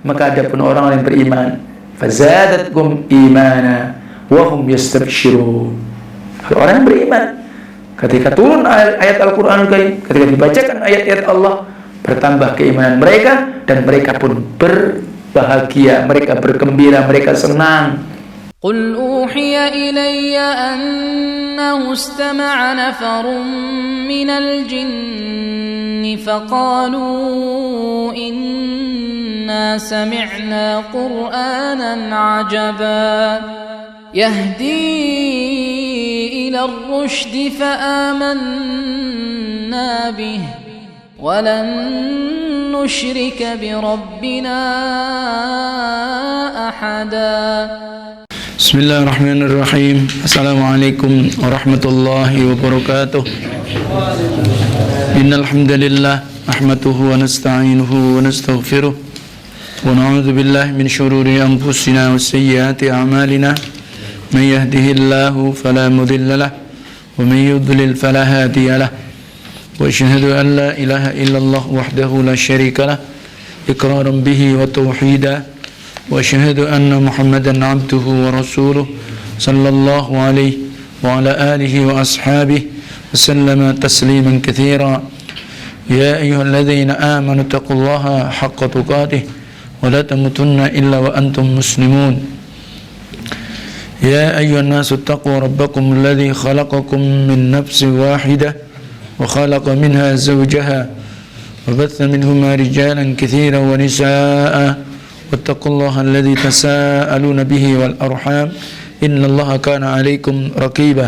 maka adapun orang yang beriman fazadatkum imana wa hum yastabshirun. Kalau orang yang beriman, ketika turun ayat Al-Qur'anul Karim, ketika dibacakan ayat-ayat Allah, bertambah keimanan mereka dan mereka pun berbahagia, mereka bergembira, mereka senang. Qul uhiya ilayya annahu istama'a nafarun minal jinni faqalu inna sami'na qur'anan 'ajaba yahdi ila ar-rushdi fa'amanna bihi wa lan nusyrika bi rabbina ahada. Bismillahirrahmanirrahim. Assalamualaikum warahmatullahi wabarakatuh. Innal hamdalillah nahmaduhu wa nasta'inuhu wa nastaghfiruh wa na'udzu billahi min shururi anfusina wa sayyiati a'malina. May yahdihillahu fala mudilla lahu wa may yudlil fala hadiya lahu. Wa asyhadu an la ilaha illallah wahdahu la syarika lahu iqraran bihi wa tauhida. وأشهد أن محمدا عبده ورسوله صلى الله عليه وعلى آله وأصحابه وسلم تسليما كثيرا. يا أيها الذين آمنوا اتقوا الله حق تقاته ولا تموتن إلا وأنتم مسلمون. يا أيها الناس اتقوا ربكم الذي خلقكم من نفس واحدة وخلق منها زوجها وبث منهما رجالا كثيرا ونساء واتقوا الله الذي تساءلون به والأرحام إن الله كان عليكم رقيبا.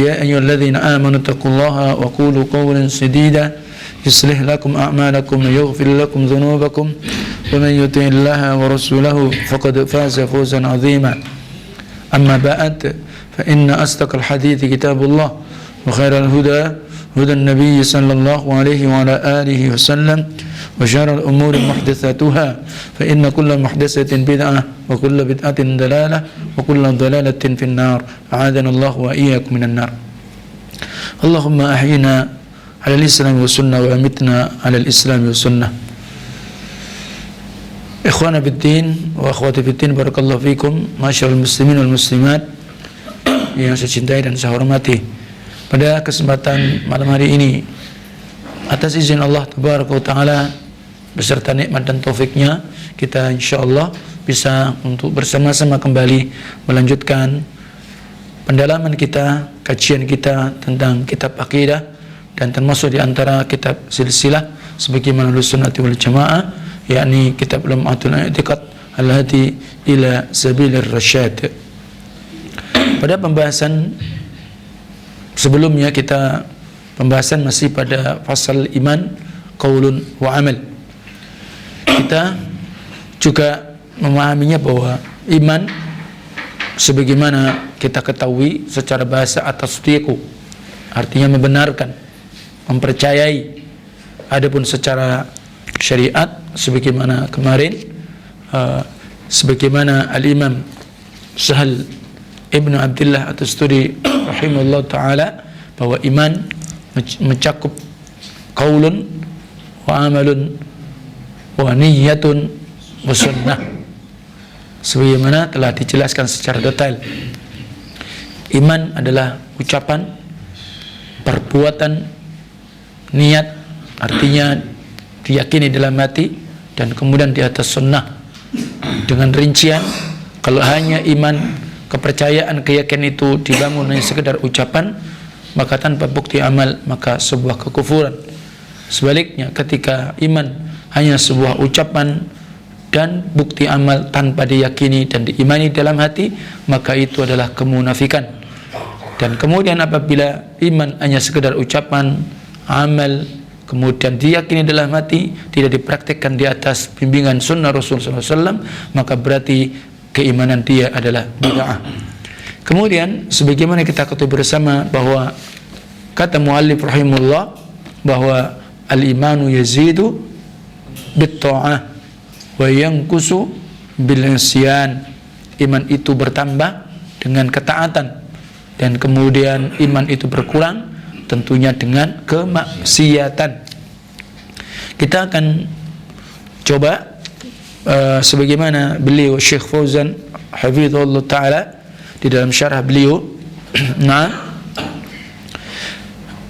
يا أيها الذين آمنوا اتقوا الله وقولوا قولا سديدا يصلح لكم أعمالكم ويغفر لكم ذنوبكم ومن يطع الله ورسوله فقد فاز فوزا عظيما. أما بعد فإن أصدق الحديث كتاب الله وخير الهدى هدى النبي صلى الله عليه وعلى آله وسلم وشر الأمور محدثاتها فإن كل محدثة بدعة وكل بدعة ضلالة وكل ضلالة في النار أعاذنا الله وإياكم من النار. اللهم أحينا على الإسلام والسنة وأمتنا على الإسلام والسنة. إخوانا في الدين وأخواتي في الدين barakallahu fikum, masyaallah muslimin wal muslimat yang saya cintai dan saya hormati. Pada kesempatan malam hari ini, atas izin Allah Tabaraka wa Ta'ala beserta nikmat dan taufiknya, kita insyaallah bisa untuk bersama-sama kembali melanjutkan pendalaman kita, kajian kita tentang kitab akidah, dan termasuk di antara kitab silsilah sebagaimana Ahlussunnah wal Jamaah, yakni kitab Lum'atul I'tiqad Al-Hadi ila Sabilir Rasyad. Pada pembahasan sebelumnya, kita pembahasan masih pada fasal iman, qaulun wa amal. Kita juga memahaminya bahwa iman sebagaimana kita ketahui secara bahasa at-tasdiqu, artinya membenarkan, mempercayai. Adapun secara syariat sebagaimana kemarin, sebagaimana Al-Imam Sahal Ibnu Abdullah At-Tusturi rahimahullah ta'ala, bahwa iman mencakup qaulun wa amalun wa niyyatun wa sunnah, sebagaimana telah dijelaskan secara detail. Iman adalah ucapan, perbuatan, niat, artinya diyakini dalam hati, dan kemudian di atas sunnah dengan rincian. Kalau hanya iman, kepercayaan, keyakinan itu dibangun hanya sekedar ucapan, maka tanpa bukti amal, maka sebuah kekufuran. Sebaliknya, ketika iman hanya sebuah ucapan dan bukti amal tanpa diyakini dan diimani dalam hati, maka itu adalah kemunafikan. Dan kemudian apabila iman hanya sekedar ucapan, amal, kemudian diyakini dalam hati, tidak dipraktikkan di atas bimbingan sunnah Rasulullah SAW, maka berarti keimanan dia adalah bid'ah. Kemudian sebagaimana kita ketahui bersama bahwa kata muallif rahimahullah bahwa al-imanu yazidu bit-ta'ah wa yanqusu bil-isyan. Iman itu bertambah dengan ketaatan, dan kemudian iman itu berkurang tentunya dengan kemaksiatan. Kita akan coba sebagaimana beliau Syekh Fauzan hafizahullah taala di dalam syarah beliau nah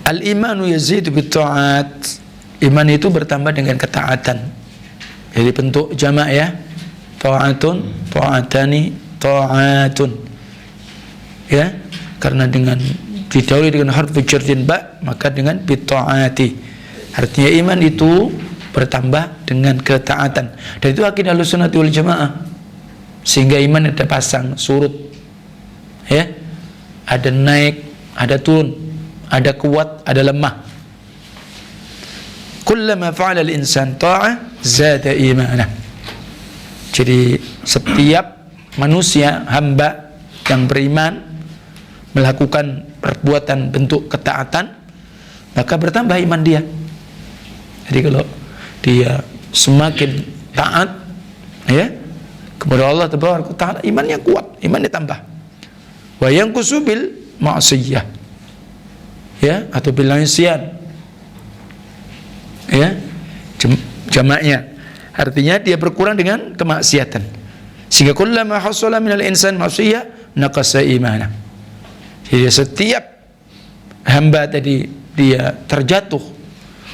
al-imanu yazidu bit-ta'at, iman itu bertambah dengan ketaatan. Jadi bentuk jamak ya, ta'atun, ta'atani, ta'atun ya, karena dengan didahului dengan harfu jarrin ba, maka dengan bit-ta'ati. Artinya iman itu bertambah dengan ketaatan. Dan itu akidah Ahlussunnah wal Jamaah. Sehingga iman ada pasang surut. Ya. Ada naik, ada turun, ada kuat, ada lemah. Kullama fa'ala al-insan ta'ah zada imanah. Jadi setiap manusia, hamba yang beriman melakukan perbuatan bentuk ketaatan, maka bertambah iman dia. Jadi kalau dia semakin taat ya kepada Allah Tabaraka Ta'ala, imannya kuat, imannya tambah. Wa yanqusu bil ma'siyah ya, atau bil isyan ya, jamaknya artinya dia berkurang dengan kemaksiatan. Sehingga kullama hasala minal insan ma'siyah naqasa imanah. Jadi setiap hamba tadi dia terjatuh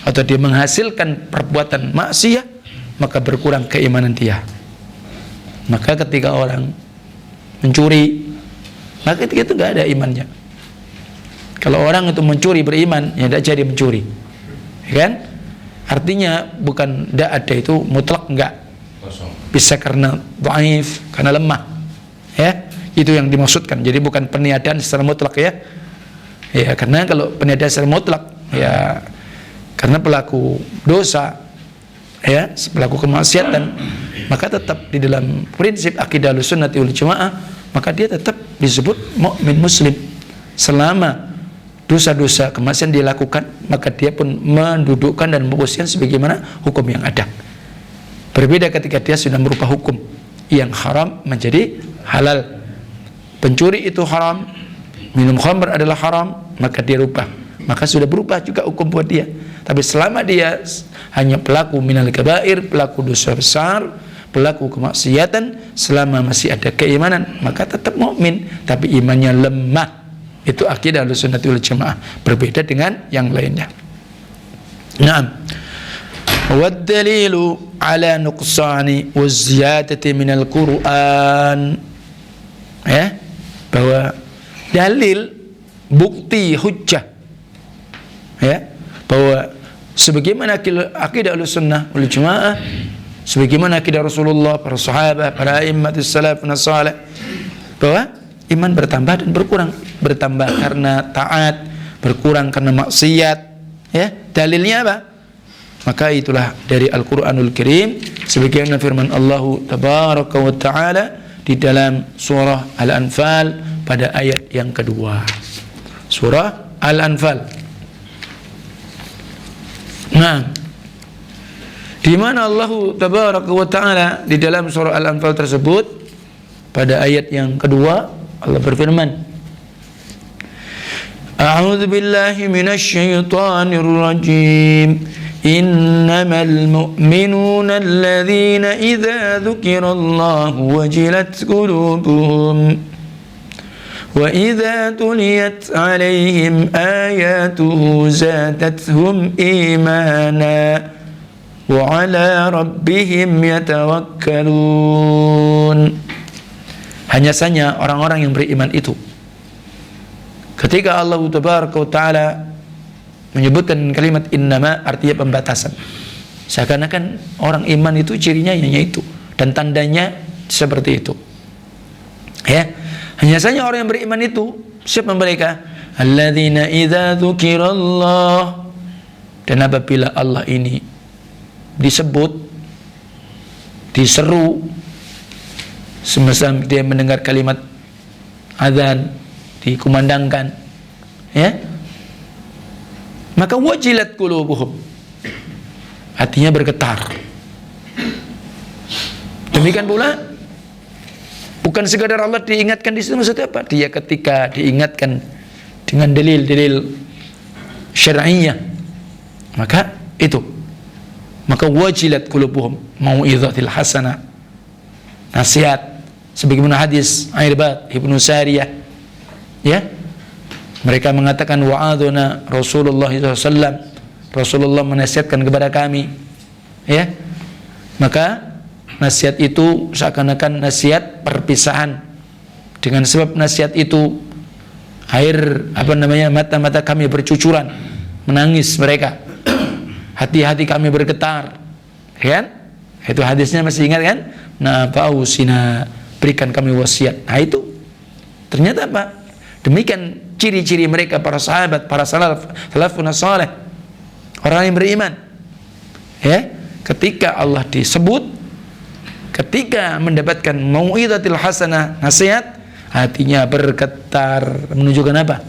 atau dia menghasilkan perbuatan maksiat, maka berkurang keimanan dia. Maka ketika orang mencuri, maka ketika itu nggak ada imannya. Kalau orang itu mencuri beriman, ya tidak jadi mencuri, ya kan? Artinya bukan tidak ada itu mutlak, enggak. Bisa karena dhaif, karena lemah, ya. Itu yang dimaksudkan. Jadi bukan peniadaan secara mutlak ya. Ya karena kalau peniadaan secara mutlak, ya karena pelaku dosa ya, pelaku kemaksiatan, maka tetap di dalam prinsip akidah Ahlussunnah wal Jamaah, maka dia tetap disebut mukmin muslim. Selama dosa-dosa kemaksiatan dilakukan, maka dia pun mendudukkan dan memposisikan sebagaimana hukum yang ada. Berbeda ketika dia sudah merubah hukum yang haram menjadi halal. Pencuri itu haram, minum khamr adalah haram, maka dia rubah, maka sudah berubah juga hukum buat dia. Tapi selama dia hanya pelaku minal kabair, pelaku dosa besar, pelaku kemaksiatan, selama masih ada keimanan, maka tetap mukmin, tapi imannya lemah. Itu akidah Ahlussunnah wal Jamaah, berbeda dengan yang lainnya. Naam. Wad dalilu ala nuqsani wa ziyadati minal Qur'an. Ya, bahwa dalil, bukti, hujjah ya, bahwa sebagaimana akidah Ahlussunnah wal Jamaah, sebagaimana akidah Rasulullah, para sahabat, para a'immatus salafun salih, bahwa iman bertambah dan berkurang, bertambah karena taat, berkurang karena maksiat ya. Dalilnya apa? Maka itulah dari Al-Qur'anul Karim, sebagaimana firman Allah Tabaraka wa Ta'ala di dalam surah Al-Anfal pada ayat yang kedua. Surah Al-Anfal. Nah, di mana Allah Tabaraka wa Ta'ala di dalam surah Al-Anfal tersebut pada ayat yang kedua, Allah berfirman, A'udzu billahi minasy syaithanir rajim. Innamal mu'minuna alladzina idza dzukirallahu wajilat qulubuhum wa idza tuliyat 'alaihim ayatuhu zadatuhum imana wa 'ala rabbihim yatawakkalun. Hanya saja orang-orang yang beriman itu, ketika Allah Tabaraka wa Ta'ala menyebutkan kalimat innama, artinya pembatasan. Seakan-akan orang iman itu cirinya hanya itu dan tandanya seperti itu. Ya, hanya saja orang yang beriman itu, siapa mereka? Alladzina idza dzukirallah, dan apabila Allah ini disebut, diseru, semasa dia mendengar kalimat azan dikumandangkan, ya, maka wajilat qulubuhum, hatinya bergetar. Demikian pula bukan sekadar Allah diingatkan di situ, maksudnya apa? Dia ketika diingatkan dengan dalil-dalil syar'iyyah, maka itu, maka wajilat qulubuhum mau'izatil hasanah, nasihat sebagaimana hadis Irbad Ibnu Sariyah, ya, mereka mengatakan wa'aduna Rasulullah SAW, Rasulullah menasihatkan kepada kami, ya, maka nasihat itu seakan-akan nasihat perpisahan. Dengan sebab nasihat itu air mata-mata kami bercucuran, menangis mereka, hati-hati kami bergetar, kan? Itu hadisnya masih ingat kan? Nah, fausina, berikan kami wasiat. Nah itu ternyata apa? Demikian ciri-ciri mereka para sahabat, para salafun saleh, orang yang beriman. Ya, ketika Allah disebut, ketika mendapatkan mau'izatil hasanah, nasihat, hatinya bergetar, menunjukkan apa?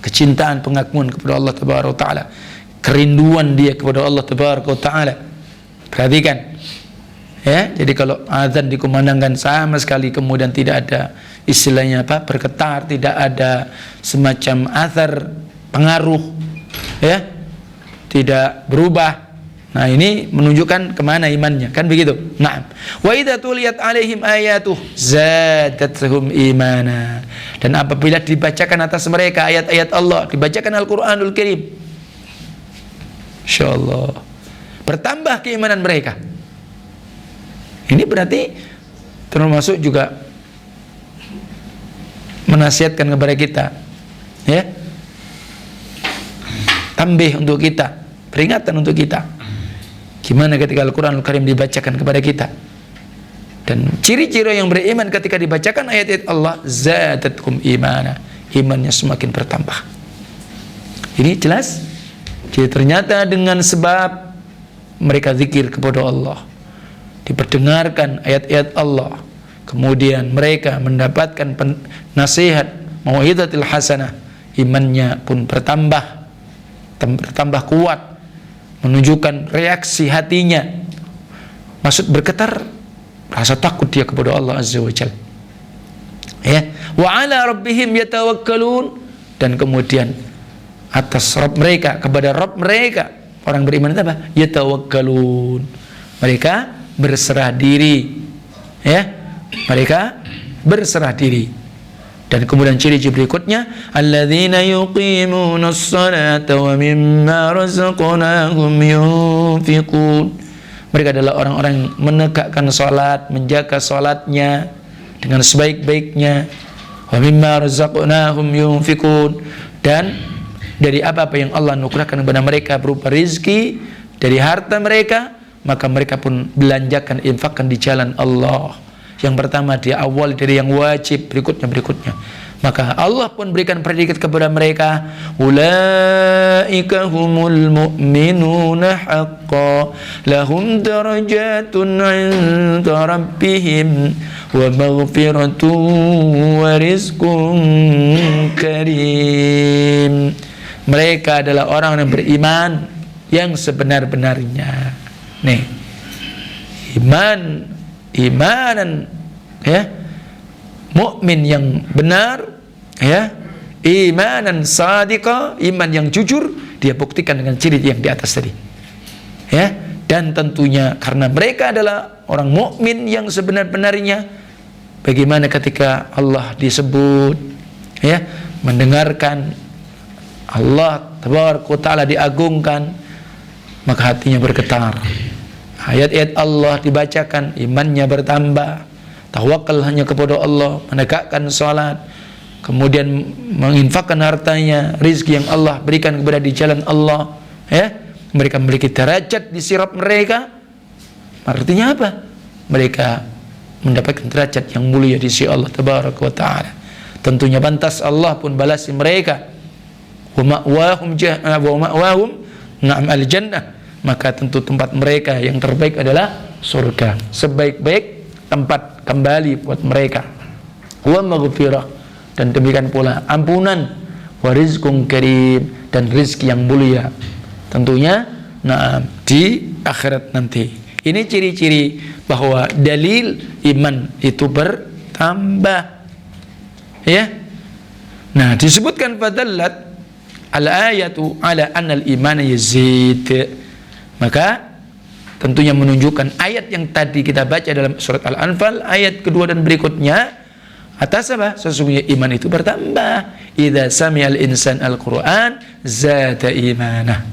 Kecintaan, pengakuan kepada Allah Tabaraka wa Ta'ala, kerinduan dia kepada Allah Tabaraka wa Ta'ala. Perhatikan, ya, jadi kalau azan dikumandangkan sama sekali kemudian tidak ada istilahnya apa? Bergetar, tidak ada semacam athar, pengaruh, ya, tidak berubah. Nah, ini menunjukkan kemana imannya, kan begitu. Nah, wa idza tuliyat alaihim ayatuh zadatuhum imana. Dan apabila dibacakan atas mereka ayat-ayat Allah, dibacakan Al-Qur'anul Karim, insyaallah bertambah keimanan mereka. Ini berarti termasuk juga menasihatkan kepada kita, ya, tambih untuk kita, peringatan untuk kita. Gimana ketika Al-Quranul Karim dibacakan kepada kita? Dan ciri-ciri yang beriman ketika dibacakan ayat-ayat Allah, zadatkum imana, imannya semakin bertambah. Ini jelas. Jadi ternyata dengan sebab mereka zikir kepada Allah, diperdengarkan ayat-ayat Allah, kemudian mereka mendapatkan nasihat mau'izatil hasanah, imannya pun bertambah kuat, menunjukkan reaksi hatinya, maksud bergetar, rasa takut dia kepada Allah Azza wa Jalla, ya, wa ala rabbihim yatawakkalun, dan kemudian atas Rabb mereka, kepada Rabb mereka, orang beriman itu apa? Yatawakkalun, mereka berserah diri, ya, mereka berserah diri. Dan kemudian ciri-ciri berikutnya, alladzina yuqimunas salata wa mimma razaqnahum yunfiqun. Mereka adalah orang-orang yang menegakkan salat, menjaga salatnya dengan sebaik-baiknya. Wa mimma razaqnahum yunfiqun, dan dari apa-apa yang Allah anugerahkan kepada mereka berupa rizki, dari harta mereka, maka mereka pun belanjakan, infakkan di jalan Allah. Yang pertama dia awal dari yang wajib, berikutnya. Maka Allah pun berikan predikat kepada mereka, ulaika humul mu'minuna haqqan lahum darajatun 'inda rabbihim wa maghfiratun wa rizqun karim. Mereka adalah orang yang beriman yang sebenar-benarnya. Nih, imanan, ya, mukmin yang benar, ya, imanan sadiqa, iman yang jujur, dia buktikan dengan ciri yang di atas tadi, ya. Dan tentunya karena mereka adalah orang mukmin yang sebenar-benarnya, bagaimana ketika Allah disebut, ya, mendengarkan Allah Tabaraka wa Ta'ala diagungkan, maka hatinya bergetar. Ayat-ayat Allah dibacakan, imannya bertambah, tawakal hanya kepada Allah, menegakkan salat, kemudian menginfakkan hartanya, rizki yang Allah berikan kepada di jalan Allah, ya, mereka memiliki derajat di sirap mereka. Artinya apa? Mereka mendapatkan derajat yang mulia di sisi Allah Tabaraka wa Ta'ala. Tentunya pantas Allah pun balasi mereka. Wa ma'wahum na'am al-jannah. Maka tentu tempat mereka yang terbaik adalah surga, sebaik-baik tempat kembali buat mereka. Wa maghfirah, dan demikian pula ampunan, wa rizqun karim, dan rizki yang mulia tentunya di akhirat nanti. Ini ciri-ciri bahwa dalil iman itu bertambah, ya. Nah, disebutkan fadallat al-ayatu ala anna al-iman yazid. Maka tentunya menunjukkan ayat yang tadi kita baca dalam surat Al-Anfal ayat kedua dan berikutnya atas apa? Sesungguhnya iman itu bertambah. Idza sami'al insan al-Qur'an zada imanah.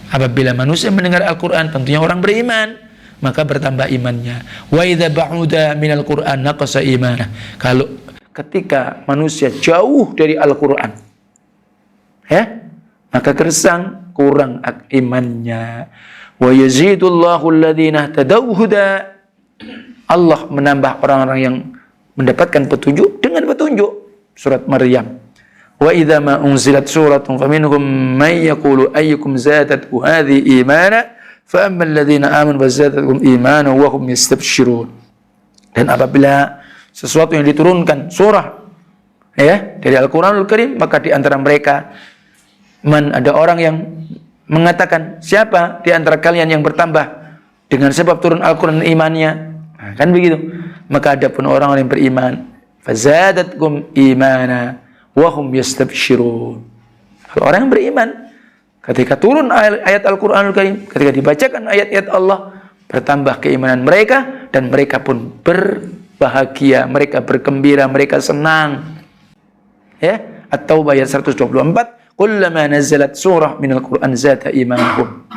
Apabila manusia mendengar Al-Qur'an, tentunya orang beriman, maka bertambah imannya. Wa idza ba'uda minal Qur'an naqasa imanah. Kalau ketika manusia jauh dari Al-Qur'an, ya, maka gersang, kurang imannya. Wa yazidullahu alladhina ihtadaw huda. Allah menambah orang-orang yang mendapatkan petunjuk dengan petunjuk. Surat Maryam. Wa idza ma unzilat suratun faminhum may yaqulu ayyukum zadathu hadhihi imana fa ammal ladzina amanu fazadatuhum imana wa hum yastabshirun. Dan apabila sesuatu yang diturunkan surah, ya, dari Al-Qur'anul Karim, maka di antara mereka ada orang yang mengatakan, siapa di antara kalian yang bertambah dengan sebab turun Al-Quran imannya? Nah, kan begitu. Maka ada pun orang yang beriman, fazadatkum imana wa hum yastabshirun. Kalau orang yang beriman, ketika turun ayat Al-Quranul Karim, ketika dibacakan ayat-ayat Allah, bertambah keimanan mereka dan mereka pun berbahagia, mereka bergembira, mereka senang. Ya, At-Taubah ayat 124. Kullama nazalat surah minal Qur'an zata imanahum.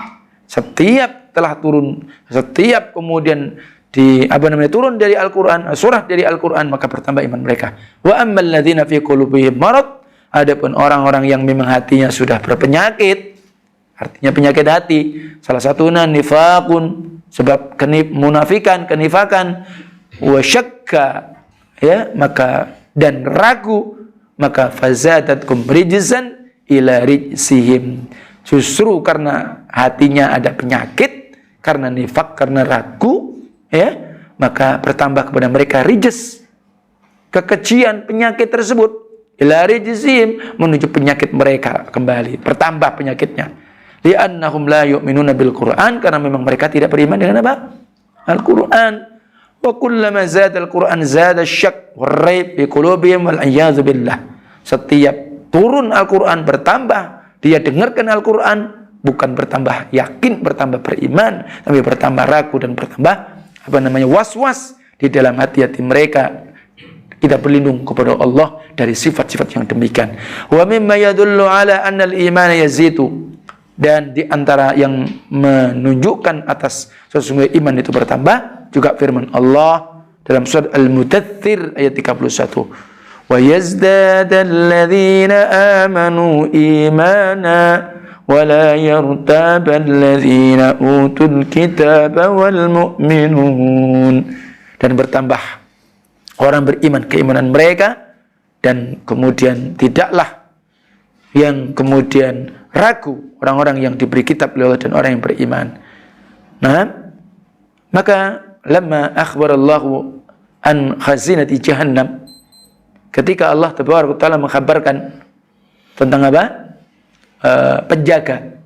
Setiap telah turun, setiap kemudian turun dari Al-Qur'an, surah dari Al-Qur'an, maka bertambah iman mereka. Wa ammal ladzina fi qulubihim marad, adapun orang-orang yang memang hatinya sudah berpenyakit, artinya penyakit hati, salah satunya nifaqun, sebab munafikan, kenifakan, wa syakka, ya, maka dan ragu, maka fazadatkum rijzan ila rijsihim. Justru karena hatinya ada penyakit, karena nifak, karena ragu, ya, maka bertambah kepada mereka rijs, kekejian penyakit tersebut, ila rijsihim, menuju penyakit mereka kembali, bertambah penyakitnya. Li'annahum la yu'minuna bil Qur'an, karena memang mereka tidak beriman dengan apa? Al-Qur'an. Wa kullama zada al-Qur'an zada syak wa raib fi qulubihim wal a'yadzu billah. Setiap turun Al-Quran bertambah, dia dengarkan Al-Quran, bukan bertambah yakin, bertambah beriman, tapi bertambah ragu dan bertambah was-was di dalam hati-hati mereka. Kita berlindung kepada Allah dari sifat-sifat yang demikian. Wa mimma yadullu ala anna al-iman yazidu, dan di antara yang menunjukkan atas sesungguhnya iman itu bertambah juga firman Allah dalam surat Al-Mudaththir ayat 31. وَيَزْدَادَ الَّذِينَ آمَنُوا إِيمَانًا وَلَا يَرْتَابَ الَّذِينَ أُوتُوا الْكِتَابَ وَالْمُؤْمِنُونَ. Dan bertambah orang beriman keimanan mereka, dan kemudian tidaklah yang kemudian ragu orang-orang yang diberi kitab oleh Allah dan orang yang beriman. Nah, maka lamma akhbarallahu an khazinati jahannam, ketika Allah Taala mengkhabarkan tentang apa? Penjaga,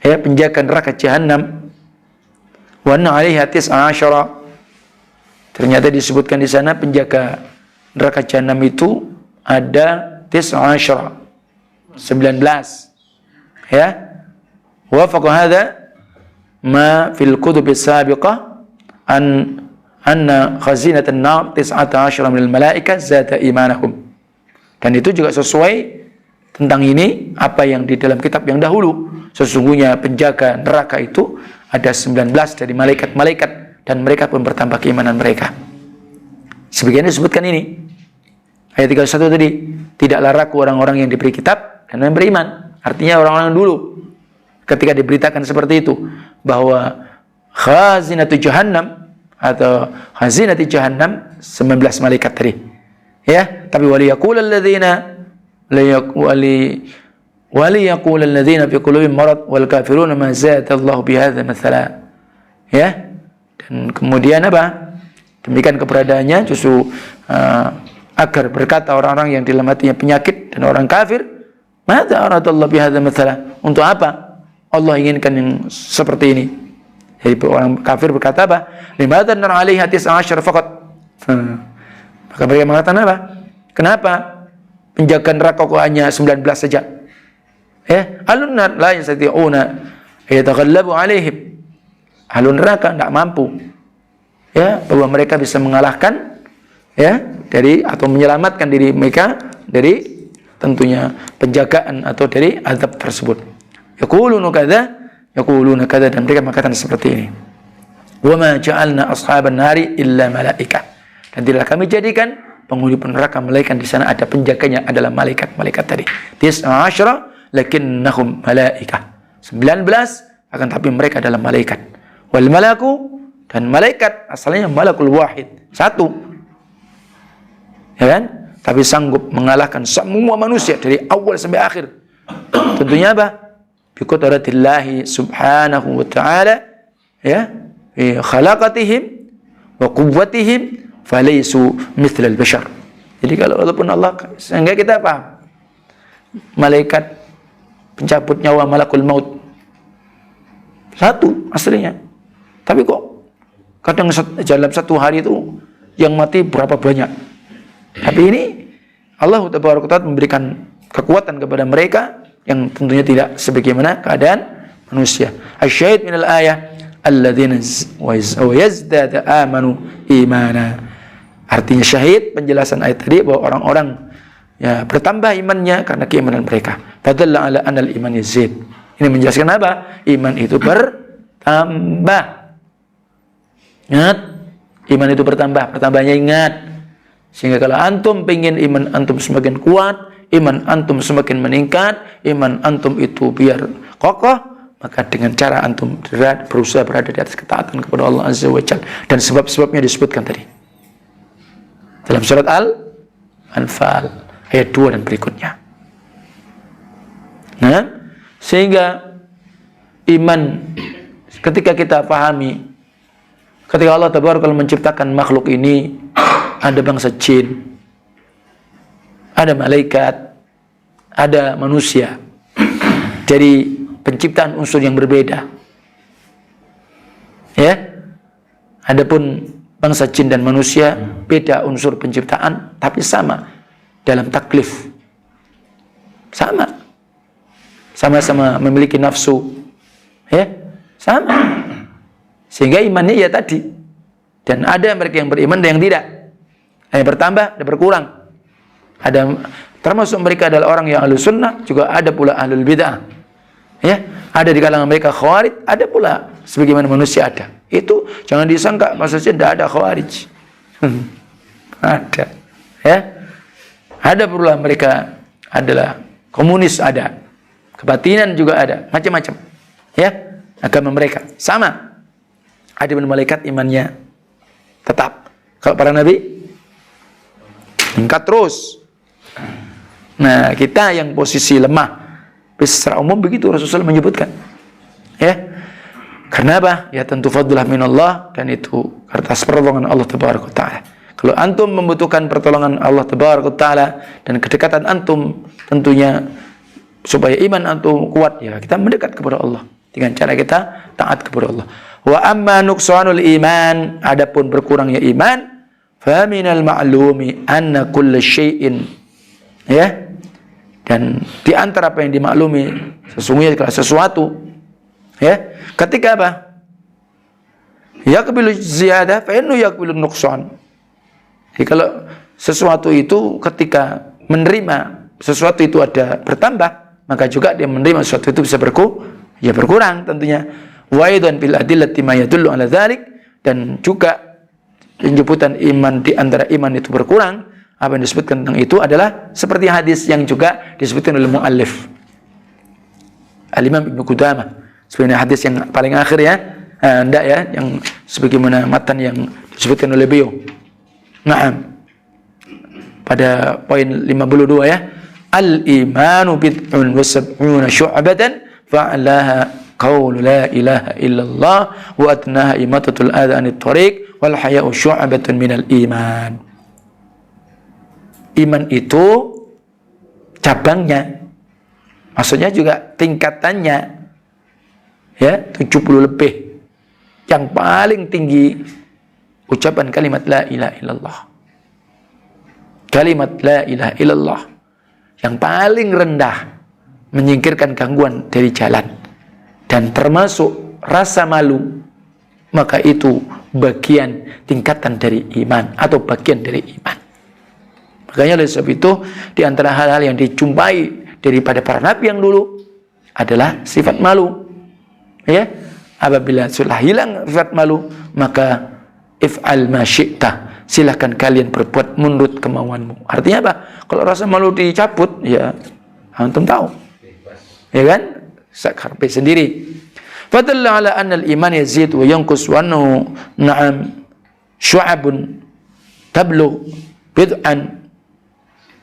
ya, penjaga neraka jahanam. Wa anna 'alaiha 19. Ternyata disebutkan di sana penjaga neraka jahanam itu ada 19. Ya. Wa faqa hadza ma fil kutubis sabiqah anna khazinatan nar 19 minal malaika zata imanahum. Dan itu juga sesuai tentang ini apa yang di dalam kitab yang dahulu. Sesungguhnya penjaga neraka itu ada 19 dari malaikat-malaikat, dan mereka pun bertambah keimanan mereka. Sebagian disebutkan ini ayat 31 tadi, tidaklah ragu orang-orang yang diberi kitab dan yang beriman. Artinya orang-orang dulu ketika diberitakan seperti itu bahwa khazinatu jahannam atau khazinati jahannam 19 malaikat tadi, ya, tapi waliyaqul alladzina waliyaqul alladzina fi qulubihim marad wal kafiruna ma zadallahu bihadza mathala, ya. Dan kemudian apa? Demikian keberadaannya justru agar berkata orang-orang yang dalam hatinya penyakit dan orang kafir, madza aradallahu bihadza mathala, untuk apa Allah inginkan yang seperti ini? Jadi orang kafir berkata apa? Limadza nar 'alaiha 19 faqat. Maka mereka mengatakan apa? Kenapa penjaga neraka kok hanya 19 saja? Alun nar la yastati'una yataghallabu 'alaihim. ahli neraka tidak mampu, ya, bahwa mereka bisa mengalahkan, ya, dari atau menyelamatkan diri mereka dari tentunya penjagaan atau dari azab tersebut. Yaquluna kadza, dan mereka mengatakan seperti ini. Wa ma ja'alna ashaban nari illa malaika. Dan tidaklah kami jadikan penghuni neraka malaikat, di sana ada penjaganya adalah malaikat tadi. 19 lakinnahum malaika. 19 akan tapi mereka adalah malaikat. Wal malaku, dan malaikat asalnya malakul wahid, satu. Ya kan? Tapi sanggup mengalahkan semua manusia dari awal sampai akhir. Tentunya apa? Bi qudratillahi subhanahu wa ta'ala, ya, bi khalaqatihim wa quwwatihim falaysu mithlal bashar. Jadi kalau walaupun Allah, sehingga kita paham malaikat pencabut nyawa, malakul maut, satu aslinya. Tapi kok kadang dalam satu hari itu yang mati berapa banyak. Tapi ini Allah Tabaraka Ta'ala memberikan kekuatan kepada mereka yang tentunya tidak sebagaimana keadaan manusia. Asyahid minal ayah alladzina yazdada amanu imana. Artinya syahid penjelasan ayat tadi bahwa orang-orang, ya, bertambah imannya karena keimanan mereka. Fadalla ala anal iman yazid. Ini menjelaskan apa? Iman itu bertambah. Ingat, iman itu bertambah. Bertambahnya ingat. Sehingga kalau antum pengen iman antum semakin kuat, iman antum semakin meningkat, iman antum itu biar kokoh, maka dengan cara antum berusaha berada di atas ketaatan kepada Allah Azza wa Jalla. Dan sebab-sebabnya disebutkan tadi dalam surat Al-Anfal ayat 2 dan berikutnya. Nah, sehingga iman ketika kita pahami, ketika Allah Tabaraka menciptakan makhluk ini, ada bangsa jin, ada malaikat, ada manusia, dari penciptaan unsur yang berbeda. Ya, adapun bangsa jin dan manusia beda unsur penciptaan, tapi sama dalam taklif, sama-sama memiliki nafsu, ya, sama. Sehingga imannya ya tadi, dan ada mereka yang beriman dan yang tidak. Yang bertambah dan berkurang. Ada termasuk mereka adalah orang yang ahlus sunnah, juga ada pula ahlul bid'ah. Ya, ada di kalangan mereka khawarij, ada pula sebagaimana manusia ada. Itu jangan disangka maksudnya tidak ada khawarij. Ada. Ya. Ada pula mereka adalah komunis, ada. Kebatinan juga ada, macam-macam. Ya, agama mereka sama. Ada malaikat imannya tetap. Kalau para nabi meningkat terus. Nah, kita yang posisi lemah. Secara umum begitu Rasulullah menyebutkan. Ya. Karena apa? Ya tentu fadlah minallah, dan itu atas pertolongan Allah Tabaraka Ta'ala. Kalau antum membutuhkan pertolongan Allah Tabaraka Ta'ala dan kedekatan antum tentunya supaya iman antum kuat, ya kita mendekat kepada Allah dengan cara kita taat kepada Allah. Wa amma nuqsanul iman, adapun berkurangnya iman, fa minal ma'lumi anna kulla syai'in, ya, dan di antara apa yang dimaklumi sesungguhnya kalau sesuatu, ya, ketika apa? Yaqbilu ziyadah fa innahu yaqbilu nuqsan. Jadi kalau sesuatu itu ketika menerima sesuatu itu ada bertambah, maka juga dia menerima sesuatu itu bisa berkurang tentunya. Wa aidan bil adillati ma yadullu ala dzalik, dan juga penyebutan iman di antara iman itu berkurang, apa yang disebutkan tentang itu adalah seperti hadis yang juga disebutkan oleh muallif Al-Imam Ibnu Qudamah. Sebenarnya hadis yang paling akhir, ya, enggak, ya, yang sebagaimana matan yang disebutkan oleh beliau. Naam. Pada poin 52, ya. Al-imanu bid'un wa sab'una syu'batan fa'alaha qaulu la ilaha illallah wa adnaha imatatul adha anit thariq wal haya'u syu'batun minal iman. Iman itu cabangnya, maksudnya juga tingkatannya, ya, 70 lebih. Yang paling tinggi ucapan kalimat la ilaha illallah. Kalimat la ilaha illallah. Yang paling rendah menyingkirkan gangguan dari jalan, dan termasuk rasa malu, maka itu bagian tingkatan dari iman atau bagian dari iman. Makanya oleh sebab itu di antara hal-hal yang dijumpai daripada para nabi yang dulu adalah sifat malu. Ya, apabila sudah hilang sifat malu, maka if'al ma syi'ta, silahkan kalian berbuat menurut kemauanmu. Artinya apa? Kalau rasa malu dicabut, ya antum tahu, ya kan? Sakarpe sendiri. Fadalla ala anna al-iman yazid wa yanqus wa annahu na'am syu'abun tablugh bid'an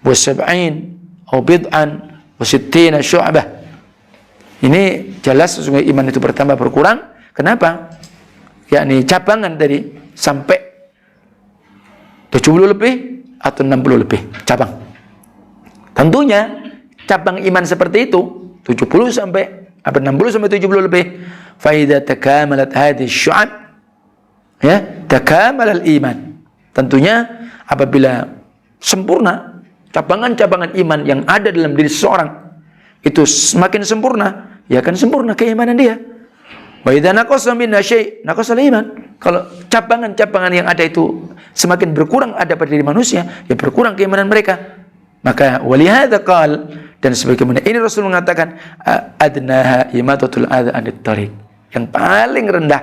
wa sab'in atau bid'an wa sittina syu'bah. Ini jelas sesungguhnya iman itu bertambah berkurang. Kenapa? Yakni cabangan tadi sampai 70 lebih atau 60 lebih cabang. Tentunya cabang iman seperti itu 70 sampai 60 sampai 70 lebih. Fa idza takamalat hadhihi syu'ab, ya, takamalah iman. Tentunya apabila sempurna cabangan-cabangan iman yang ada dalam diri seseorang itu semakin sempurna, ya akan sempurna keimanan dia. Wa idza naqasa minna syai' naqasa iman. Kalau cabangan-cabangan yang ada itu semakin berkurang ada pada diri manusia, ya berkurang keimanan mereka. Maka walihadza qal, dan sebagaimana ini Rasul mengatakan adnaha imatatul adza anit thariq. Yang paling rendah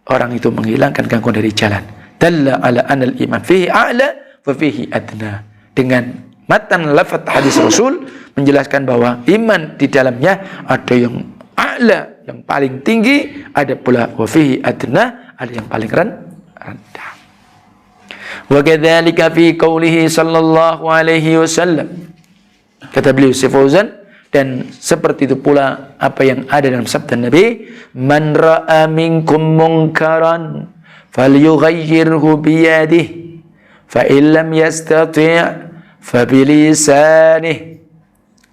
orang itu menghilangkan gangguan dari jalan. Dalla ala anal iman fihi a'la wa fihi adna. Dengan matan lafaz hadis Rasul menjelaskan bahwa iman di dalamnya ada yang a'la, yang paling tinggi, ada pula wa fihi adna, ada yang paling rendah. Wa kadzalika fi qoulihi sallallahu alaihi wasallam, kata beliau Syekh Fauzan, dan seperti itu pula apa yang ada dalam sabda Nabi, man ra'a minkum munkaran falyughayyirhu biyadihi fa in lam yastati' fa bilisanihi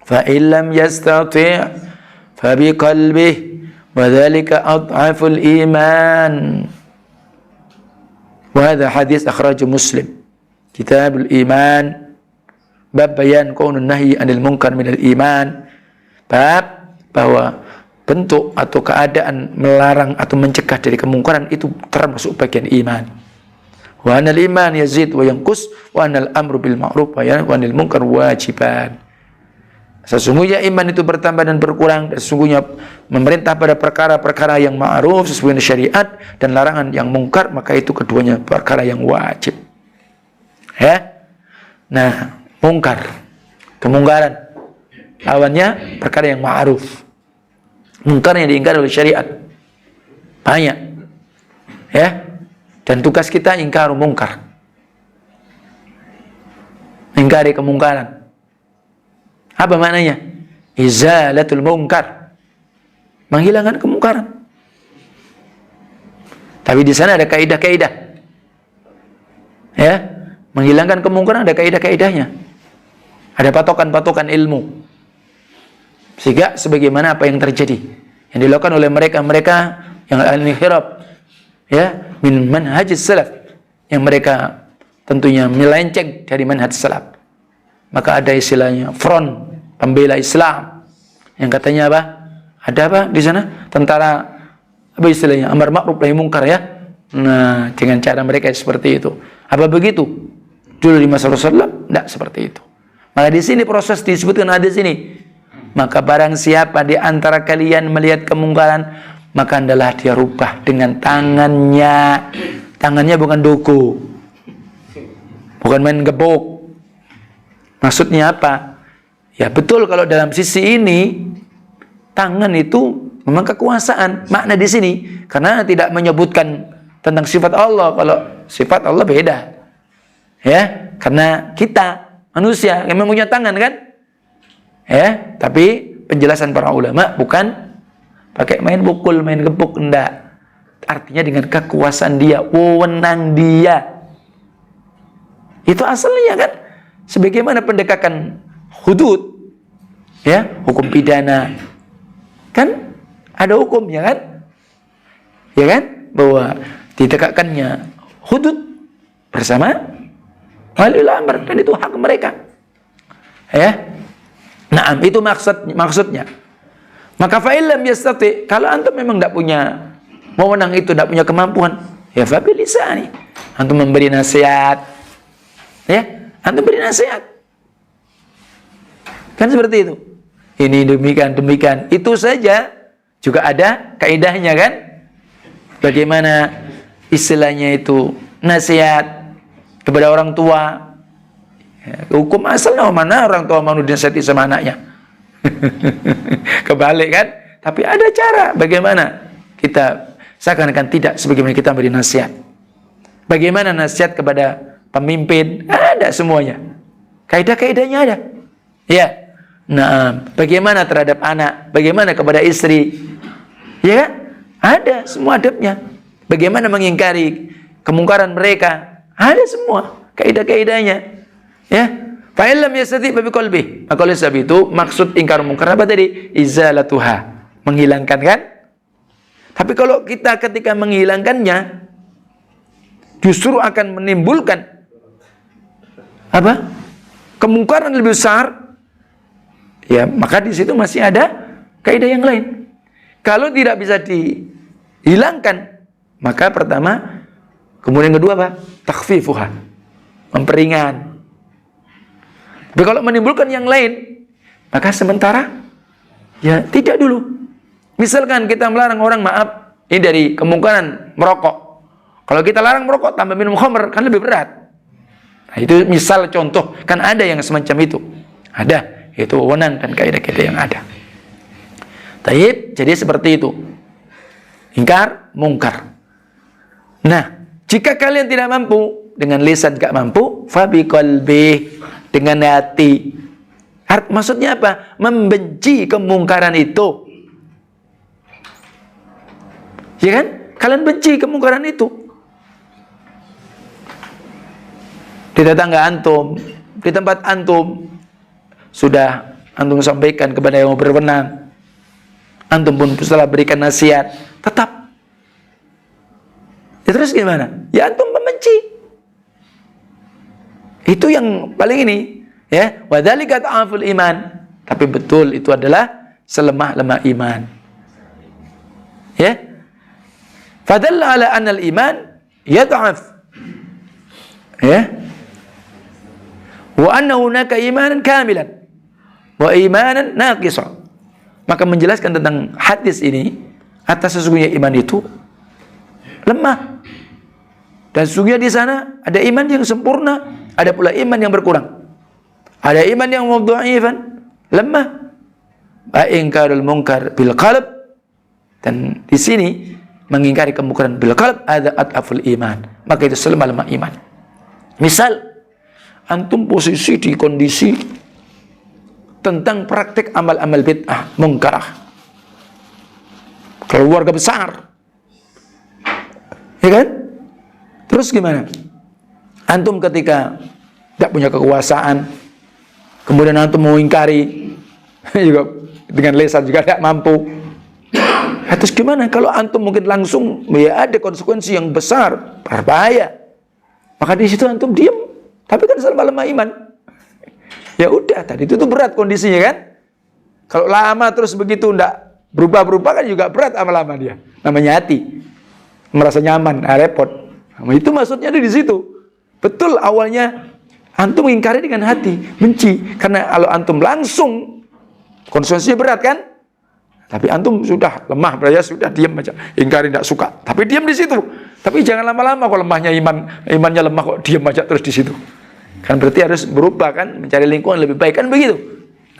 fa in lam yastati' fa biqalbihi wa dhalika adhaful iman. Wa hadha hadis akhraj Muslim, Kitabul Iman, bab bayan kaunun nahyi anil munkar minal iman. Bab bahwa bentuk atau keadaan melarang atau mencegah dari kemungkaran itu termasuk bagian iman. Wa anal iman yazid wa yanqus wa anal amru bil ma'ruf wa anil munkar wajiban. Sesungguhnya iman itu bertambah dan berkurang, dan sesungguhnya memerintah pada perkara-perkara yang ma'ruf sesuai dengan syariat dan larangan yang mungkar, maka itu keduanya perkara yang wajib. Ya. Nah, mungkar, kemungkaran, lawannya perkara yang ma'ruf. Mungkar yang diingkari oleh syariat banyak, ya. Dan tugas kita ingkar mungkar, ingkari kemungkaran. Apa maknanya? Izalatul munkar, menghilangkan kemungkaran. Tapi di sana ada kaidah-kaidah, ya. Menghilangkan kemungkaran ada kaidah-kaidahnya, ada patokan-patokan ilmu. Sehingga sebagaimana apa yang terjadi, yang dilakukan oleh mereka-mereka yang al-inhirab, ya, min manhajis salaf, yang mereka tentunya melenceng dari manhaj salaf. Maka ada istilahnya front pembela Islam, yang katanya apa? Ada apa di sana? Tentara apa istilahnya? Amar ma'ruf nahi mungkar, ya. Nah, dengan cara mereka seperti itu. Apa begitu? Dulu di masa Rasulullah tidak seperti itu. Maka di sini proses disebutkan ada di sini. Maka barang siapa di antara kalian melihat kemungkaran, maka adalah dia rubah dengan tangannya. Tangannya bukan dogo, bukan main gebok. Maksudnya apa? Ya betul, kalau dalam sisi ini tangan itu memang kekuasaan. Makna di sini karena tidak menyebutkan tentang sifat Allah. Kalau sifat Allah beda, ya. Karena kita manusia memang punya tangan, kan? Ya, tapi penjelasan para ulama bukan pakai main pukul, main gebuk, enggak. Artinya dengan kekuasaan dia, wewenang dia. Itu asalnya, kan? Sebagaimana pendekatan hudud, ya, hukum pidana, kan ada hukumnya, kan? Ya kan? Bahwa ditegakkannya hudud bersama waliul amr, dan itu hak mereka. Ya. Nah, itu maksudnya. Maka fa'ilam yastati, kalau antum memang tidak punya Wewenang itu tidak punya kemampuan. Ya fabilisani. Antum memberi nasihat. Ya, antum beri nasihat. Kan seperti itu. Ini demikian. Itu saja juga ada kaidahnya kan? Bagaimana istilahnya itu nasihat kepada orang tua. Ya, hukum asalnya mana orang tua mau dinasihati sama anaknya? Kebalik kan? Tapi ada cara bagaimana kita seakan-akan tidak sebagaimana kita beri nasihat. Bagaimana nasihat kepada pemimpin? Ada semuanya. Kaidah-kaidahnya ada. Ya. Nah, bagaimana terhadap anak? Bagaimana kepada istri? Ya, ada semua adabnya. Bagaimana mengingkari kemungkaran mereka? Ada semua kaidah-kaidahnya. Ya. Fa illam yastati bi qalbi. Maka oleh sebab itu maksud ingkar mungkar apa tadi? Izalatuha. Menghilangkan kan? Tapi kalau kita ketika menghilangkannya justru akan menimbulkan apa? Kemungkaran lebih besar. Ya, maka di situ masih ada kaidah yang lain. Kalau tidak bisa dihilangkan, maka pertama, kemudian kedua apa? Takhfifuha. Memperingan. Tapi kalau menimbulkan yang lain, maka sementara ya tidak dulu. Misalkan kita melarang orang, maaf, ini dari kemungkaran merokok. Kalau kita larang merokok tambah minum khamr kan lebih berat. Nah, itu misal contoh, kan ada yang semacam itu. Ada, itu wewenang dan kaidah-kaidah yang ada. Taib, jadi seperti itu. Ingkar, mungkar. Nah, jika kalian tidak mampu, dengan lisan gak mampu, fabi qalbi, dengan hati. Maksudnya apa? Membenci kemungkaran itu. Ya kan? Kalian benci kemungkaran itu. Di tetangga antum, di tempat antum, sudah antum sampaikan kepada yang berwenang. Antum pun setelah berikan nasihat, tetap. Ya terus gimana? Ya antum membenci. Itu yang paling ini. Ya, wadzalika ta'aful iman. Tapi betul itu adalah selemah-lemah iman. Ya. Fadalla ala anna al-iman yad'af. Ya. Wa anna hunaka imanan kamilan wa imanan naqisa. Maka menjelaskan tentang hadis ini, atas sesungguhnya iman itu lemah. Dan sesungguhnya di sana ada iman yang sempurna, ada pula iman yang berkurang. Ada iman yang mudha'ifan, lemah. Wa inkarul munkar bil qalb, dan di sini mengingkari kemungkaran bil qalb ada ataful iman. Maka itu selemah-lemah iman. Misal antum posisi di kondisi tentang praktek amal-amal bid'ah, mungkarah, keluarga besar, ya kan? Terus gimana? Antum ketika tidak punya kekuasaan, kemudian antum mau ingkari, juga dengan lisan juga tidak mampu. Terus gimana? Kalau antum mungkin langsung, ya ada konsekuensi yang besar, berbahaya. Maka di situ antum diam. Tapi kan lemah iman. Ya udah, tadi itu tuh berat kondisinya kan. Kalau lama terus begitu ndak berubah-berubah kan juga berat lama-lama dia. Namanya hati. Merasa nyaman, repot. Nah, itu maksudnya ada di situ. Betul awalnya antum ingkari dengan hati, benci. Karena kalau antum langsung konsekuensinya berat kan. Tapi antum sudah lemah, berarti sudah diam aja. Ingkari tidak suka. Tapi diam di situ. Tapi jangan lama-lama kok lemahnya imannya lemah kok diam aja terus di situ. Kan berarti harus berubah kan, mencari lingkungan lebih baik kan begitu.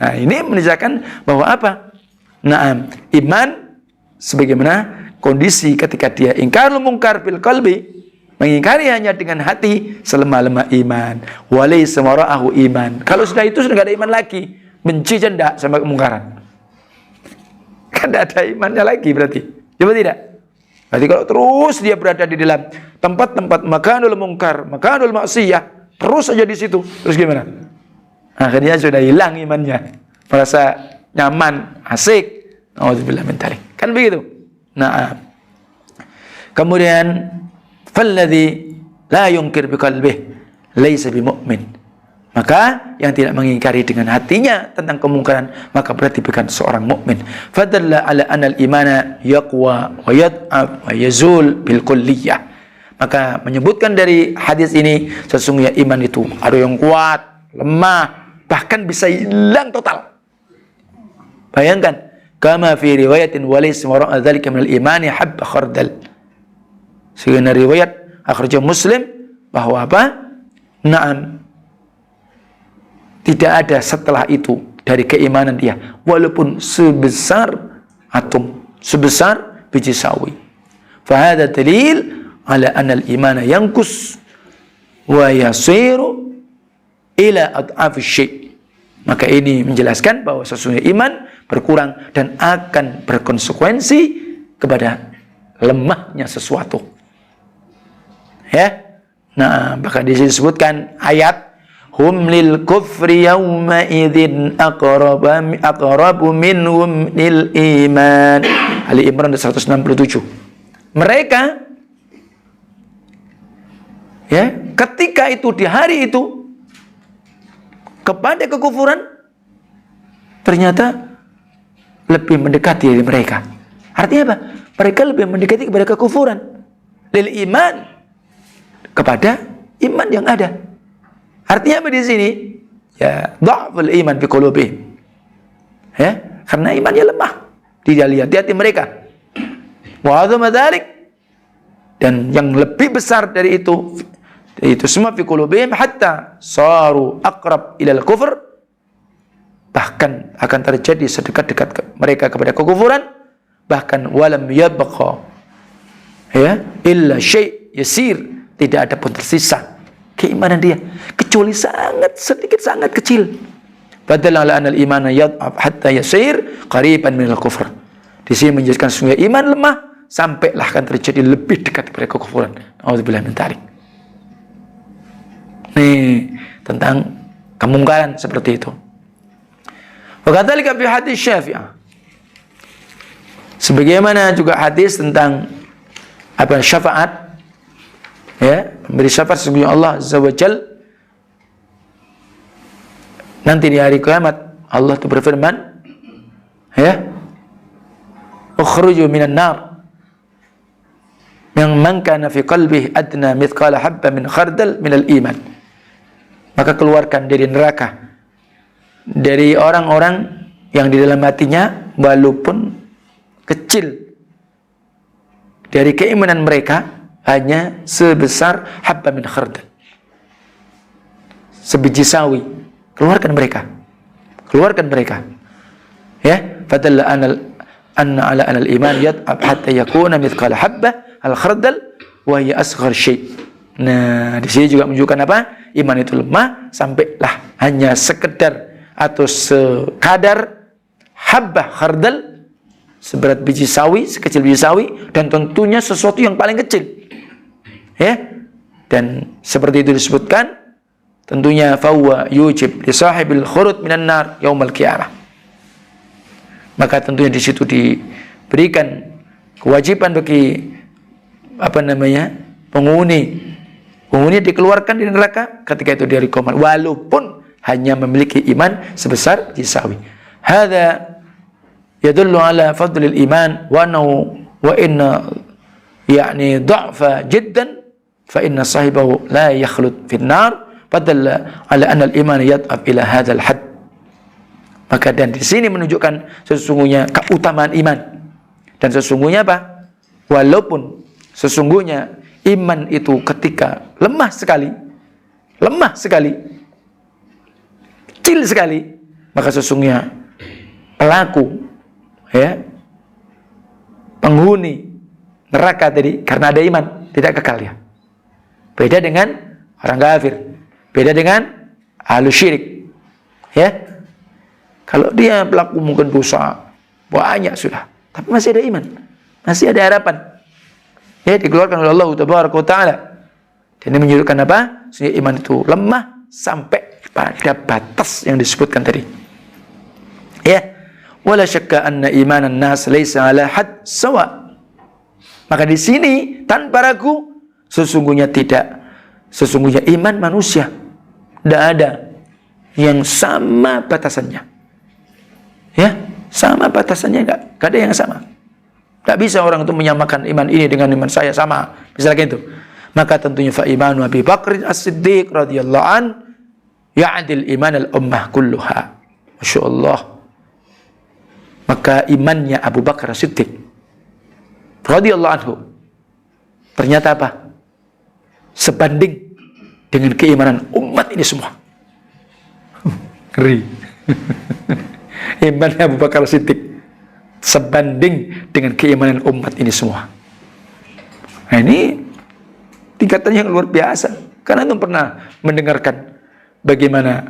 Nah, ini menunjukkan bahwa apa? Nah, iman sebagaimana kondisi ketika dia ingkarul munkar bil qalbi, mengingkari hanya dengan hati, selemah-lemah iman. Walaysa wara'ahu iman. Kalau sudah itu sudah tidak ada iman lagi. Benci cendak sama kemungkaran. Kan tidak ada imannya lagi berarti. Coba tidak? Berarti kalau terus dia berada di dalam tempat-tempat makanul munkar, makanul maksiyah, terus saja di situ, terus gimana? Akhirnya sudah hilang imannya, merasa nyaman, asik. Auzubillah min dzalik. Kan begitu. Nah, kemudian falladzi la yunkir biqalbihi laisa bimu'min. Maka yang tidak mengingkari dengan hatinya tentang kemungkaran, maka berarti bukan seorang mukmin. Fadalla ala anal imana yaqwa wa yad'af wa yazul bil kulliyah. Maka menyebutkan dari hadis ini, sesungguhnya iman itu ada yang kuat, lemah, bahkan bisa hilang total. Bayangkan, kama fi riwayatin walaysa wara'a dzalika minal imani habba khardal. Sebenarnya riwayat akhrajahu Muslim bahwa apa? Naam, tidak ada setelah itu dari keimanan dia, walaupun sebesar atom, sebesar biji sawi. Fahada dalil ala anna al-imana yankus wa yasiru ila ad'af syai'. Maka ini menjelaskan bahwa sesungguhnya iman berkurang dan akan berkonsekuensi kepada lemahnya sesuatu. Ya. Nah, bahkan disebutkan ayat hum lil kufri yawma idzin aqrabu minhum lil iman. Ali Imran 167. Mereka ya, ketika itu di hari itu kepada kekufuran ternyata lebih mendekati dari mereka. Artinya apa? Mereka lebih mendekati kepada kekufuran. Lil iman, kepada iman yang ada. Artinya apa di sini? Ya, dha'ful iman fi qulubihim. Ya, karena imannya lemah. Tidak lihat di hati mereka. Wa adzama dzalik, dan yang lebih besar dari itu semua fi qulubihim hatta saru aqrab ila al-kufr, bahkan akan terjadi sedekat-dekat mereka kepada kekufuran, bahkan walam yabqa ya illa syai' yasir, tidak ada pun tersisa keimanan dia kecuali sangat sedikit, sangat kecil. Badal ala anal imana yad'af hatta yasir qariban minal kufr. Di sini menjelaskan sesungguhnya iman lemah sampailah akan terjadi lebih dekat kepada kekufuran. Auzubillahi min dzalik. Nih tentang kemungkaran seperti itu. Wa kadzalika fi hadis Syafi'ah. Sebagaimana juga hadis tentang apa syafaat, ya, memberi syafaat sesungguhnya Allah Azza wa Jal nanti di hari kiamat. Allah itu berfirman, ya, ukhruju minan nar man kana fi qalbihi adna mithqala habba min khardal minal iman. Maka keluarkan dari neraka dari orang-orang yang di dalam hatinya walaupun kecil dari keimanan mereka hanya sebesar habba min khardal, sebiji sawi. Keluarkan mereka, ya. Fadalla anna ala al iman yad'ab hatta yakuna mithqala habba al khardal wa hiya asghar syai'. Nah, di sini juga menunjukkan apa? Iman itu lemah sampailah hanya sekedar atau sekadar habbah khardal, seberat biji sawi, sekecil biji sawi, dan tentunya sesuatu yang paling kecil. Ya. Dan seperti itu disebutkan, tentunya fahuwa yujib li sahibil khurud minan nar yaumal qiyamah. Maka tentunya di situ diberikan kewajiban bagi penghuni dikeluarkan dari neraka ketika itu dari koman, walaupun hanya memiliki iman sebesar biji sawi. Hadza yadullu ala fadlil iman wa inna yani dha'fa jiddan fa inna sahibahu la yakhlud fin nar. Fadalla ala anna al-iman yad'af ila hadzal had. Maka dan di sini menunjukkan sesungguhnya keutamaan iman. Dan sesungguhnya apa? Walaupun sesungguhnya iman itu ketika lemah sekali, kecil sekali, maka sesungguhnya pelaku, ya, penghuni neraka tadi karena ada iman tidak kekal ya. Beda dengan orang kafir, beda dengan ahlu syirik, ya. Kalau dia pelaku mungkin dosa banyak sudah, tapi masih ada iman, masih ada harapan, ya, dikeluarkan oleh Allah Taala. Dan ini menunjukkan apa? Sehingga iman itu lemah sampai pada batas yang disebutkan tadi, ya. Wala syakka anna imanan nas laisa ala had sawa. Maka di sini tanpa ragu sesungguhnya iman manusia tidak ada yang sama batasannya. Ya, sama batasannya, enggak ada yang sama. Enggak bisa orang itu menyamakan iman ini dengan iman saya sama, misalnya itu. Maka tentunya fa imanu Abi Bakr As-Siddiq radhiyallahu an ya'dil iman al-ummah kulluha. Masyaallah. Maka imannya Abu Bakar As-Siddiq radhiyallahu anhu ternyata apa? Sebanding dengan keimanan umat ini semua. Ngeri. Imannya Abu Bakar As-Siddiq sebanding dengan keimanan umat ini semua. Nah, ini tingkatannya yang luar biasa. Karena itu pernah mendengarkan bagaimana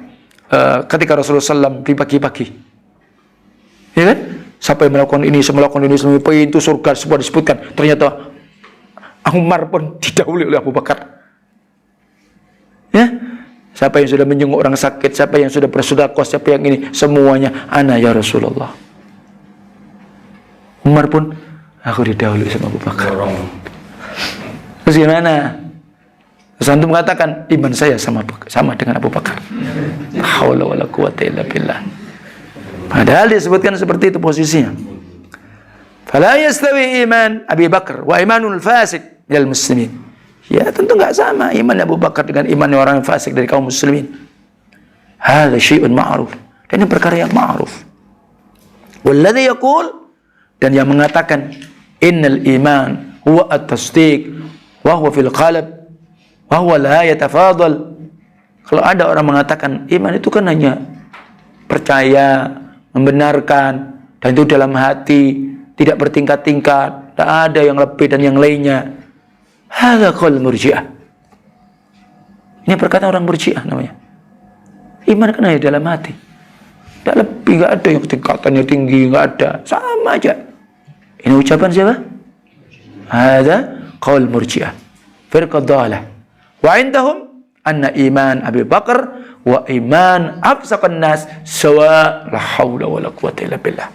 ketika Rasulullah SAW di pagi-pagi, ya kan? Siapa yang melakukan ini, semua pintu surga semua disebutkan. Ternyata Umar pun didahului oleh Abu Bakar. Ya, siapa yang sudah menjenguk orang sakit, siapa yang sudah bersedekah, siapa yang ini, semuanya ana ya Rasulullah. Umar pun, aku didahului sama Abu Bakar. Terus gimana? Terus antum mengatakan iman saya sama dengan Abu Bakar. La haula wala quwata illa billah. Padahal disebutkan seperti itu posisinya. Fala yastawi iman Abi Bakar wa imanul fasik minal muslimin. Ya tentu enggak sama iman Abu Bakar dengan iman orang fasik dari kaum muslimin. Hadza syai'un ma'ruf. Dan ini perkara yang ma'ruf. Walladzi yaqul, dan yang mengatakan innal iman huwa at-tasdiq wa huwa fil qalb wa huwa la yatafadal. Kalau ada orang mengatakan iman itu kan hanya percaya, membenarkan, dan itu dalam hati, tidak bertingkat-tingkat, tidak ada yang lebih dan yang lainnya. Hadza qaul murji'ah. Ini perkataan orang murji'ah namanya. Iman kan hanya dalam hati. Tidak lebih, tidak ada yang tingkatannya tinggi, tidak ada, sama aja. Ini ucapan siapa? Hadza qaul murji'ah. Firqah dhalah. Wa indahum anna iman Abi Bakar wa iman afsaqan nas sawa, la haula wala quwata illa billah.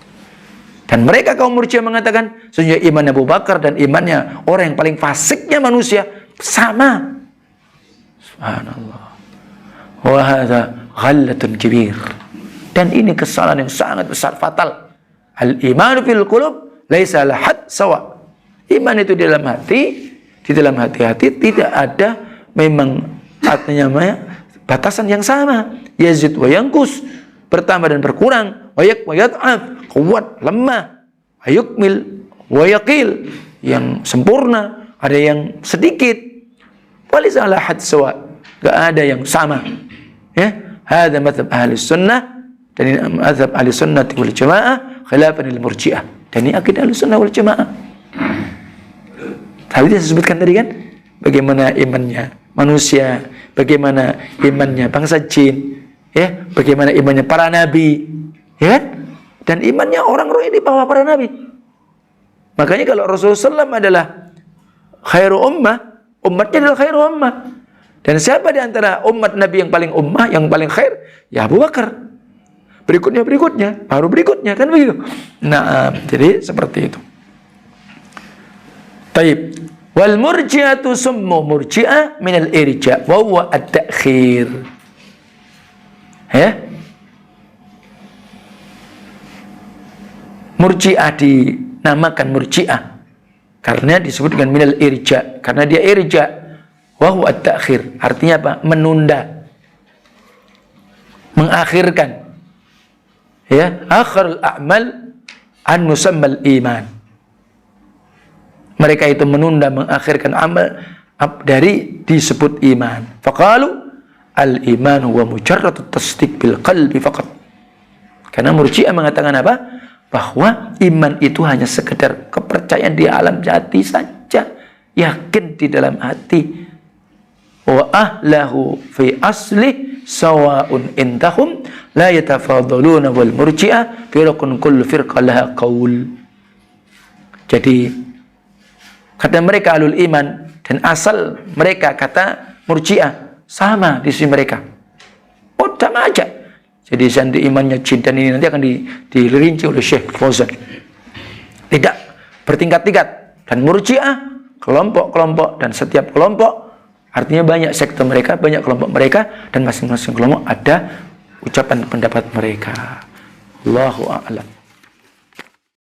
Dan mereka kaum murji'ah mengatakan sesungguhnya iman Abu Bakar dan imannya orang yang paling fasiknya manusia sama. Subhanallah. Wa hadza ghallatun kabir. Dan ini kesalahan yang sangat besar, fatal. Al-iman fil qulub laisa lahad sawa. Iman itu di dalam hati, di dalam hati-hati tidak ada memang artinya batasan yang sama. Yazid wa yanqus, bertambah dan berkurang. Wa yad'af, kuat, lemah. Ayukmil wa yaqil, yang sempurna, ada yang sedikit. Walisa lahad sawa, enggak ada yang sama. Ya, hadza mazhab ahli sunnah, dan ini mazhab ahli sunnah wal jamaah khilafan lil murji'ah. Dan ini akidah ahli sunnah wal jamaah. Tadi saya sebutkan tadi kan, bagaimana imannya manusia, bagaimana imannya bangsa jin, ya, bagaimana imannya para nabi, ya kan? Dan imannya orang roh ini bawah para nabi. Makanya kalau Rasulullah SAW adalah khairu ummah, umatnya adalah khairu ummah. Dan siapa di antara umat Nabi yang paling ummah, yang paling khair? Ya Abu Bakar. Berikutnya, baru berikutnya, kan begitu. Nah, jadi seperti itu. Taib. Wal murji'atu summu murji'ah minal irja' wa huwa at-ta'khir. Ya. Murji'ah dinamakan murji'ah karena disebut dengan minal irja', karena dia irja'. Wa huwa at-ta'khir, artinya apa? Menunda, mengakhirkan. Ya, akhirul a'mal an musammal iman. Mereka itu menunda, mengakhirkan amal dari disebut iman. Faqalu al-iman huwa mujarradut tasdiq bil qalbi faqat. Karena Murji'ah mengatakan apa? Bahwa iman itu hanya sekedar kepercayaan di alam hati saja, yakin di dalam hati. Wa ahlahu fi asli sawa'un indahum la yatafadhaluna wal murji'ah firqun kullu firqa laha qaul. Jadi kata mereka ahlul iman dan asal mereka kata Murji'ah sama di sisi mereka. Oh, sama aja. Jadi santi imannya jin dan ini nanti akan dirinci oleh Syekh Fauzan. Tidak bertingkat-tingkat, dan Murji'ah kelompok-kelompok, dan setiap kelompok artinya banyak sektor mereka, banyak kelompok mereka, dan masing-masing kelompok ada ucapan pendapat mereka. Allahu a'lam.